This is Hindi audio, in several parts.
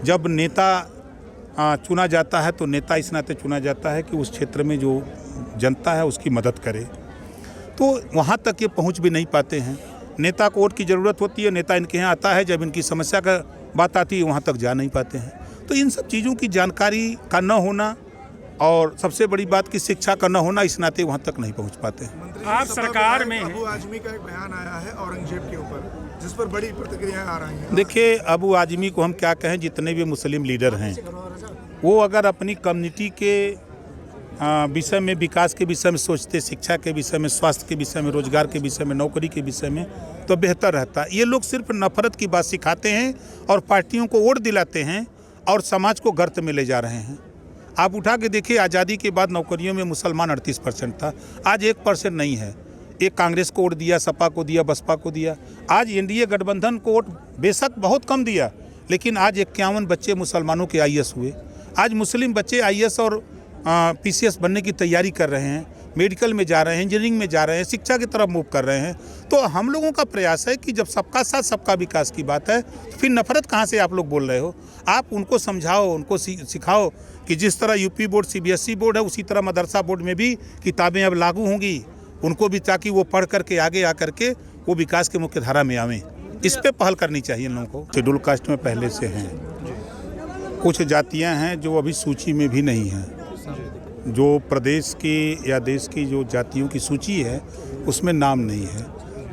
जब नेता चुना जाता है तो नेता इस नाते चुना जाता है कि उस क्षेत्र में जो जनता है उसकी मदद करे, तो वहाँ तक ये पहुँच भी नहीं पाते हैं। नेता को वोट की ज़रूरत होती है, नेता इनके यहाँ आता है, जब इनकी समस्या का बात आती है वहाँ तक जा नहीं पाते हैं। तो इन सब चीज़ों की जानकारी का न होना और सबसे बड़ी बात की शिक्षा का न होना, इस नाते वहाँ तक नहीं पहुँच पाते हैं। आप सरकार में अबू आजमी का एक बयान आया है औरंगजेब के ऊपर, जिस पर बड़ी प्रतिक्रियाएं आ रही हैं। देखिए, अबू आजमी को हम क्या कहें, जितने भी मुस्लिम लीडर हैं वो अगर अपनी कम्युनिटी के विषय में, विकास के विषय में सोचते, शिक्षा के विषय में, स्वास्थ्य के विषय में, रोजगार के विषय में, नौकरी के विषय में, तो बेहतर रहता। ये लोग सिर्फ नफरत की बात सिखाते हैं और पार्टियों को वोट दिलाते हैं और समाज को गर्त में ले जा रहे हैं। आप उठा के देखिए, आज़ादी के बाद नौकरियों में मुसलमान 38% था, आज 1% नहीं है। एक कांग्रेस को वोट दिया, सपा को दिया, बसपा को दिया। आज एनडीए गठबंधन को वोट बेशक बहुत कम दिया, लेकिन आज 51 बच्चे मुसलमानों के आईएएस हुए। आज मुस्लिम बच्चे आईएएस और पीसीएस बनने की तैयारी कर रहे हैं, मेडिकल में जा रहे हैं, इंजीनियरिंग में जा रहे हैं, शिक्षा की तरफ मूव कर रहे हैं। तो हम लोगों का प्रयास है कि जब सबका साथ सबका विकास की बात है, तो फिर नफरत कहाँ से आप लोग बोल रहे हो? आप उनको समझाओ, उनको सिखाओ कि जिस तरह यूपी बोर्ड सीबीएसई बोर्ड है, उसी तरह मदरसा बोर्ड में भी किताबें अब लागू होंगी उनको भी, ताकि वो पढ़ करके आगे आकर के वो विकास के मुख्य धारा में आवें। इस पे पहल करनी चाहिए इन लोगों को। शेड्यूल कास्ट में पहले से हैं, कुछ जातियाँ हैं जो अभी सूची में भी नहीं हैं। जो प्रदेश की या देश की जो जातियों की सूची है उसमें नाम नहीं है,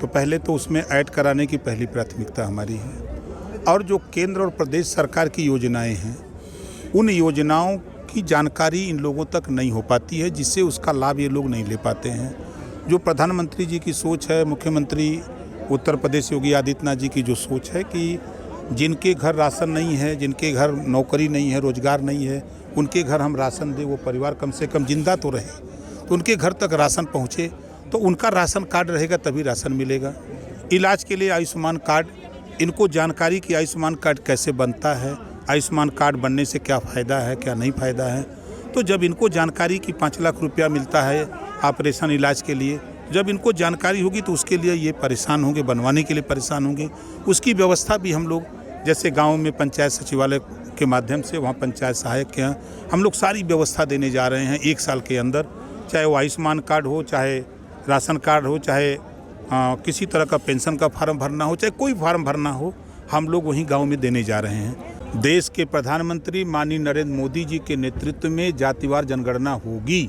तो पहले तो उसमें ऐड कराने की पहली प्राथमिकता हमारी है। और जो केंद्र और प्रदेश सरकार की योजनाएं हैं, उन योजनाओं की जानकारी इन लोगों तक नहीं हो पाती है, जिससे उसका लाभ ये लोग नहीं ले पाते हैं। जो प्रधानमंत्री जी की सोच है, मुख्यमंत्री उत्तर प्रदेश योगी आदित्यनाथ जी की जो सोच है कि जिनके घर राशन नहीं है, जिनके घर नौकरी नहीं है, रोजगार नहीं है, उनके घर हम राशन दें, वो परिवार कम से कम जिंदा तो रहे, तो उनके घर तक राशन पहुँचे, तो उनका राशन कार्ड रहेगा तभी राशन मिलेगा। इलाज के लिए आयुष्मान कार्ड, इनको जानकारी कि आयुष्मान कार्ड कैसे बनता है, आयुष्मान कार्ड बनने से क्या फ़ायदा है, क्या नहीं फ़ायदा है। तो जब इनको जानकारी कि 5 लाख रुपया मिलता है ऑपरेशन इलाज के लिए, जब इनको जानकारी होगी तो उसके लिए ये परेशान होंगे, बनवाने के लिए परेशान होंगे। उसकी व्यवस्था भी हम लोग, जैसे गाँव में पंचायत सचिवालय के माध्यम से, वहाँ पंचायत सहायक के यहाँ हम लोग सारी व्यवस्था देने जा रहे हैं 1 साल के अंदर। चाहे वो आयुष्मान कार्ड हो, चाहे राशन कार्ड हो, चाहे किसी तरह का पेंशन का फार्म भरना हो, चाहे कोई फार्म भरना हो, हम लोग वहीं गांव में देने जा रहे हैं। देश के प्रधानमंत्री माननीय नरेंद्र मोदी जी के नेतृत्व में जातिवार जनगणना होगी।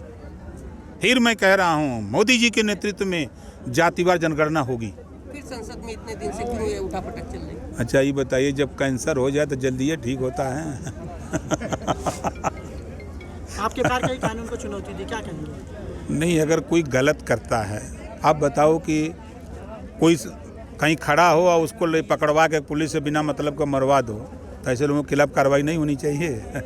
फिर मैं कह रहा हूँ, मोदी जी के नेतृत्व में जातिवार जनगणना होगी। फिर संसद में इतने दिन से क्यों ये उठापटक चल रही है? अच्छा, ये बताइए, जब कैंसर हो जाए तो जल्दी ये ठीक होता है? आपके पार कई कानून को चुनौती दी, क्या कहेंगे? नहीं, अगर कोई गलत करता है, आप बताओ कि कोई कहीं खड़ा हो और उसको ले पकड़वा के पुलिस से बिना मतलब का मरवा दो, तो ऐसे लोगों के खिलाफ कार्रवाई नहीं होनी चाहिए?